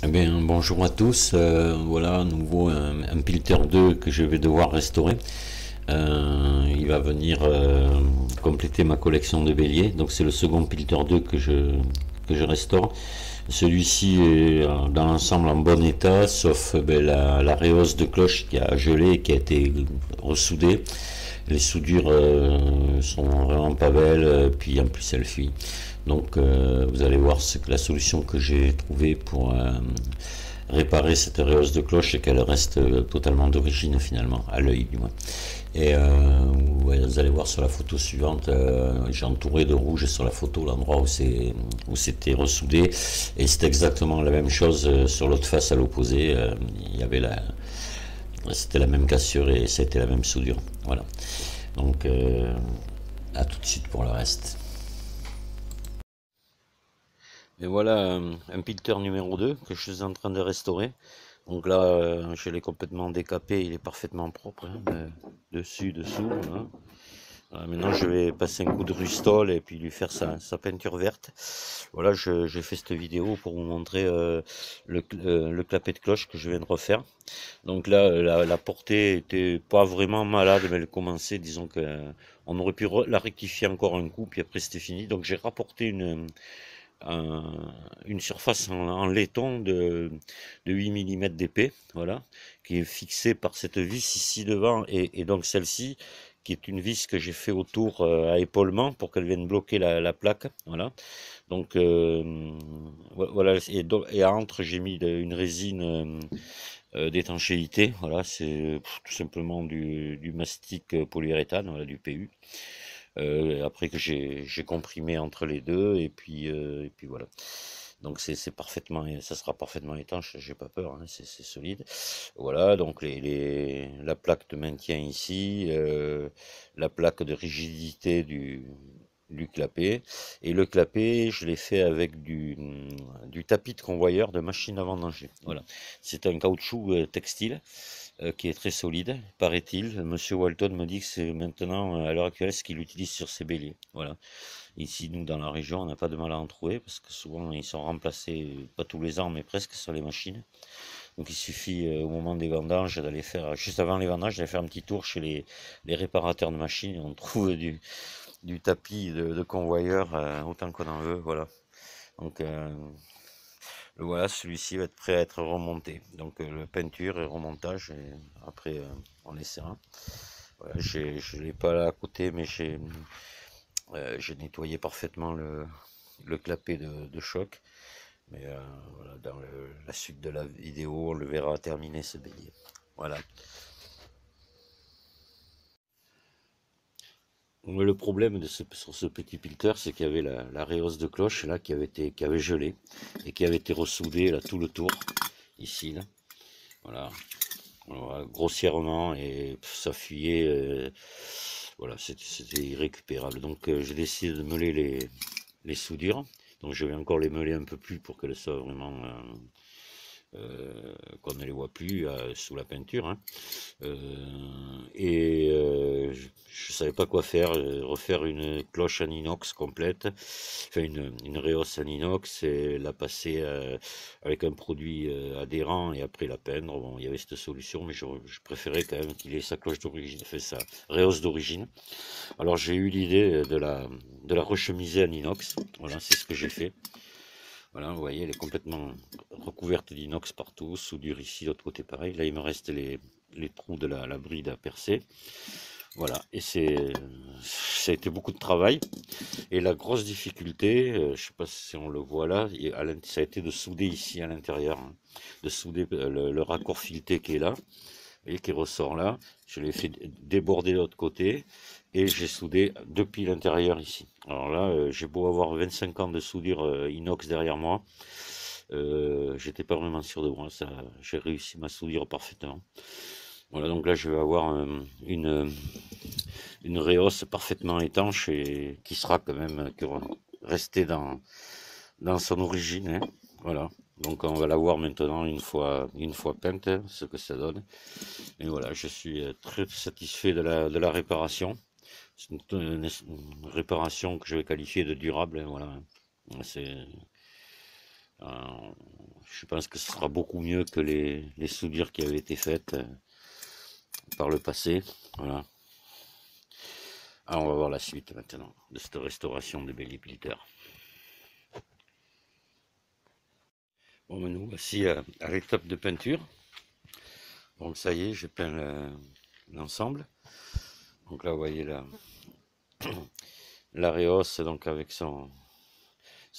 Eh bien, bonjour à tous. Voilà, à nouveau un Pilter 2 que je vais devoir restaurer. Il va venir compléter ma collection de béliers. Donc c'est le second Pilter 2 que je restaure. Celui-ci est dans l'ensemble en bon état, sauf la réhausse de cloche qui a gelé et qui a été ressoudée. Les soudures sont vraiment pas belles, puis en plus elles fuient. Donc vous allez voir ce que la solution que j'ai trouvée pour réparer cette réhausse de cloche et qu'elle reste totalement d'origine finalement, à l'œil du moins. Et ouais, vous allez voir sur la photo suivante, j'ai entouré de rouge sur la photo l'endroit où c'était ressoudé, et c'est exactement la même chose sur l'autre face à l'opposé. Il y avait c'était la même cassure et c'était la même soudure. Voilà. Donc à tout de suite pour le reste. Et voilà un pilter numéro 2 que je suis en train de restaurer. Donc là, je l'ai complètement décapé, il est parfaitement propre, hein, dessus, dessous. Voilà. Voilà, maintenant, je vais passer un coup de Rustol et puis lui faire sa peinture verte. Voilà, j'ai fait cette vidéo pour vous montrer le clapet de cloche que je viens de refaire. Donc là, la portée était pas vraiment malade, mais elle commençait, disons que on aurait pu la rectifier encore un coup, puis après c'était fini. Donc j'ai rapporté une surface en laiton de 8 mm d'épais, voilà, qui est fixée par cette vis ici devant, et donc celle-ci, qui est une vis que j'ai fait autour à épaulement pour qu'elle vienne bloquer la plaque, voilà. Donc voilà, et entre j'ai mis une résine d'étanchéité, voilà, c'est tout simplement du mastic polyuréthane, voilà, du PU. Après que j'ai comprimé entre les deux, et puis voilà. Donc c'est parfaitement, ça sera parfaitement étanche, j'ai pas peur, hein, c'est solide. Voilà, donc la plaque de maintien ici, la plaque de rigidité du clapet, et le clapet je l'ai fait avec du tapis de convoyeur de machine à vendanger. Voilà, c'est un caoutchouc textile qui est très solide, paraît-il. Monsieur Walton me dit que c'est maintenant, à l'heure actuelle, ce qu'il utilise sur ses béliers. Voilà. Ici, nous, dans la région, on n'a pas de mal à en trouver, parce que souvent, ils sont remplacés, pas tous les ans, mais presque sur les machines. Donc, il suffit, au moment des vendanges, d'aller faire, juste avant les vendanges, d'aller faire un petit tour chez les réparateurs de machines, et on trouve du tapis de convoyeur, autant qu'on en veut. Voilà. Donc, voilà, celui-ci va être prêt à être remonté. Donc la peinture et remontage, et après on essaiera. Voilà, je l'ai pas là à côté, mais j'ai nettoyé parfaitement le clapet de choc. Mais voilà, dans la suite de la vidéo, on le verra terminer ce bélier. Voilà. Le problème sur ce petit pilter, c'est qu'il y avait la réhausse de cloche là qui avait gelé et qui avait été ressoudée là tout le tour ici là. Voilà. Voilà, grossièrement, et ça fuyait, voilà, c'était irrécupérable. Donc j'ai décidé de meuler les soudures. Donc je vais encore les meuler un peu plus pour qu'elles soient vraiment qu'on ne les voit plus sous la peinture, hein. Je savais pas quoi faire, refaire une cloche en inox complète, enfin une réhausse en inox, et la passer avec un produit adhérent et après la peindre. Bon, il y avait cette solution, mais je préférais quand même qu'il ait sa cloche d'origine, enfin sa réhausse d'origine. Alors j'ai eu l'idée de la rechemiser en inox. Voilà, c'est ce que j'ai fait. Voilà, vous voyez, elle est complètement recouverte d'inox partout, soudure ici, de l'autre côté pareil. Là, il me reste les trous de la bride à percer. Voilà, et ça a été beaucoup de travail. Et la grosse difficulté, je sais pas si on le voit là, ça a été de souder ici à l'intérieur, hein, de souder le raccord fileté qui est là, et qui ressort là. Je l'ai fait déborder de l'autre côté, et j'ai soudé depuis l'intérieur ici. Alors là, j'ai beau avoir 25 ans de soudure inox derrière moi, j'étais pas vraiment sûr de moi, ça, j'ai réussi ma soudure parfaitement. Voilà, donc là je vais avoir une réhausse parfaitement étanche et qui sera quand même restée dans son origine, hein. Voilà. Donc on va la voir maintenant une fois peinte, hein, ce que ça donne. Et voilà, je suis très satisfait de la réparation. C'est une réparation que je vais qualifier de durable, hein, voilà. C'est, euh, Je pense que ce sera beaucoup mieux que les soudures qui avaient été faites par le passé. Voilà. Alors on va voir la suite maintenant de cette restauration des béliers pilters. Bon, ben, nous voici à l'étape de peinture. Donc ça y est, j'ai peint l'ensemble. Donc là, vous voyez la Réos, donc avec son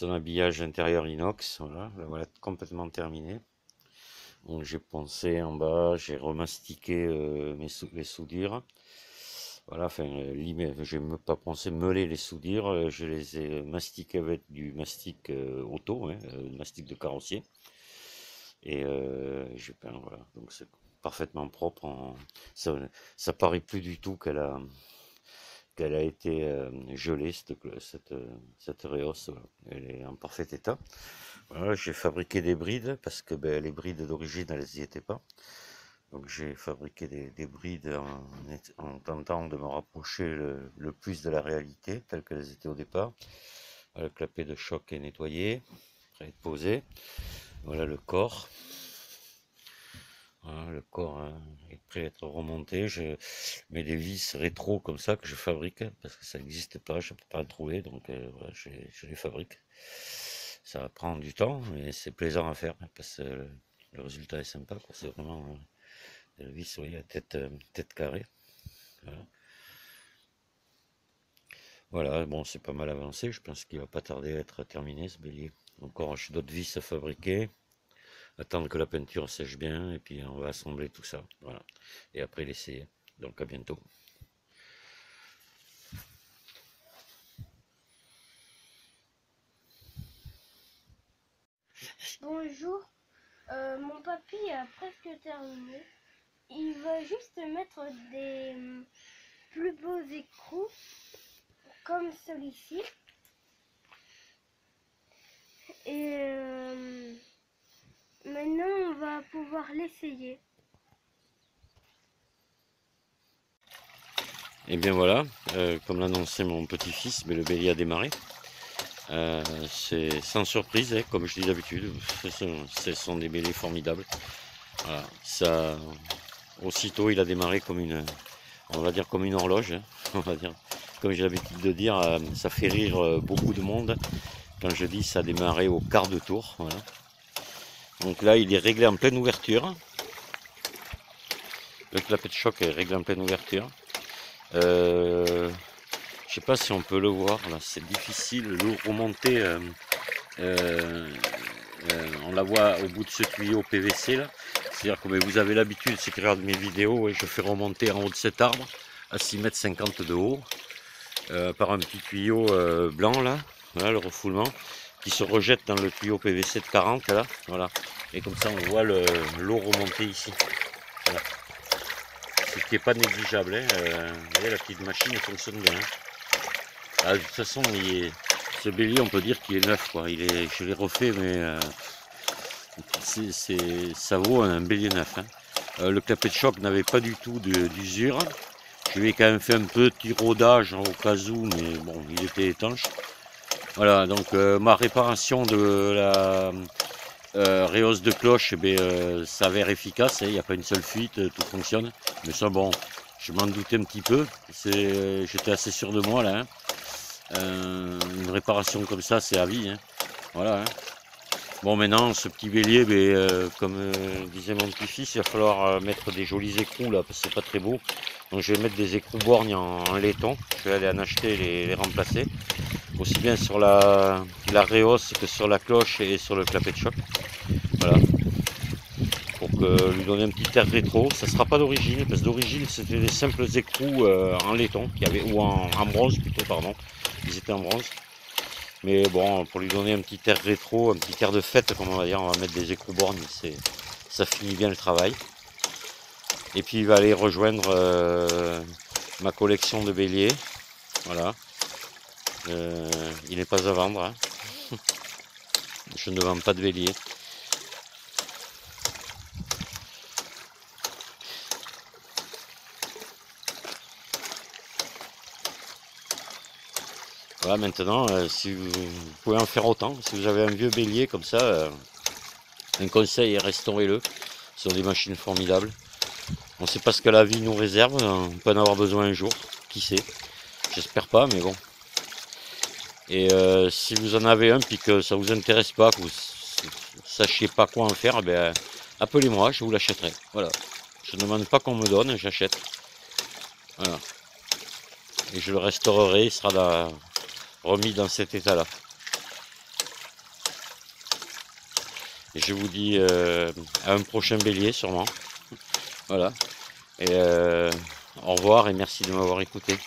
habillage intérieur inox. Voilà, la voilà complètement terminée. Donc j'ai poncé en bas, j'ai remastiqué les soudures. Voilà, enfin, j'ai pas pensé meuler les soudures, je les ai mastiquées avec du mastic auto, hein, mastic de carrossier. Et j'ai peint, voilà, donc c'est parfaitement propre. Ça paraît plus du tout qu'elle a été gelée, cette Réos, voilà. Elle est en parfait état. Voilà, j'ai fabriqué des brides parce que ben, les brides d'origine, elles n'y étaient pas. Donc j'ai fabriqué des brides en tentant de me rapprocher le plus de la réalité, telle qu'elles étaient au départ. Le clapet de choc est nettoyé, prêt à être posé. Voilà le corps. Voilà, le corps hein, est prêt à être remonté. Je mets des vis rétro comme ça que je fabrique parce que ça n'existe pas, je ne peux pas le trouver, donc voilà, je les fabrique. Ça prend du temps, mais c'est plaisant à faire parce que le résultat est sympa. C'est vraiment la vis, oui, à tête carrée. Voilà. Voilà, bon, c'est pas mal avancé. Je pense qu'il va pas tarder à être terminé ce bélier. Encore j'ai d'autres vis à fabriquer. Attendre que la peinture sèche bien et puis on va assembler tout ça. Voilà. Et après l'essayer. Donc à bientôt. Bonjour, mon papy a presque terminé. Il va juste mettre des plus beaux écrous comme celui-ci. Et maintenant on va pouvoir l'essayer. Et bien voilà, comme l'annonçait mon petit-fils, mais le bélier a démarré. C'est sans surprise, hein, comme je dis d'habitude. Ce sont des béliers formidables. Voilà, ça, aussitôt, il a démarré comme on va dire comme une horloge. Hein, on va dire, comme j'ai l'habitude de dire, ça fait rire beaucoup de monde quand je dis ça a démarré au quart de tour. Voilà. Donc là, il est réglé en pleine ouverture. Le clapet de choc est réglé en pleine ouverture. Je sais pas si on peut le voir, là, c'est difficile. L'eau remontée, on la voit au bout de ce tuyau PVC là. C'est-à-dire que vous avez l'habitude, si tu regardes mes vidéos, et je fais remonter en haut de cet arbre à 6,50 m de haut par un petit tuyau blanc là, voilà le refoulement qui se rejette dans le tuyau PVC de 40 là, voilà. Et comme ça on voit l'eau remonter ici. Voilà. Ce qui n'est pas négligeable, hein. Vous voyez la petite machine elle fonctionne bien. Hein. Ah, de toute façon, ce bélier, on peut dire qu'il est neuf, quoi. Je l'ai refait, mais ça vaut un bélier neuf. Hein. Le clapet de choc n'avait pas du tout d'usure. Je lui ai quand même fait un petit rodage au cas où, mais bon, il était étanche. Voilà, donc ma réparation de la réhausse de cloche s'avère efficace. Il n'y a pas une seule fuite, tout fonctionne. Mais ça, bon, je m'en doutais un petit peu. J'étais assez sûr de moi, là. Hein. Une réparation comme ça, c'est à vie. Hein. Voilà. Hein. Bon, maintenant, ce petit bélier, comme disait mon petit-fils, il va falloir mettre des jolis écrous là, parce que c'est pas très beau. Donc, je vais mettre des écrous borgnes en laiton. Je vais aller en acheter et les remplacer. Aussi bien sur la réhausse que sur la cloche et sur le clapet de choc. Voilà. Pour lui donner un petit air rétro. Ça sera pas d'origine, parce que d'origine, c'était des simples écrous en laiton, ou en bronze plutôt, pardon. Ils étaient en bronze. Mais bon, pour lui donner un petit air rétro, un petit air de fête, comme on va dire, on va mettre des écrous bornes, ça finit bien le travail. Et puis il va aller rejoindre ma collection de béliers. Voilà. Il n'est pas à vendre. Hein. Je ne vends pas de béliers. Voilà, maintenant, si vous pouvez en faire autant, si vous avez un vieux bélier comme ça, Un conseil, restaurez-le. Ce sont des machines formidables. On ne sait pas ce que la vie nous réserve, on peut en avoir besoin un jour, qui sait. J'espère pas, mais bon. Et si vous en avez un puis que ça vous intéresse pas, que vous sachiez pas quoi en faire, ben, appelez-moi, je vous l'achèterai. Voilà. Je ne demande pas qu'on me donne, j'achète. Voilà. Et je le restaurerai, il sera remis dans cet état-là. Et je vous dis à un prochain bélier sûrement. Voilà. Et au revoir et merci de m'avoir écouté.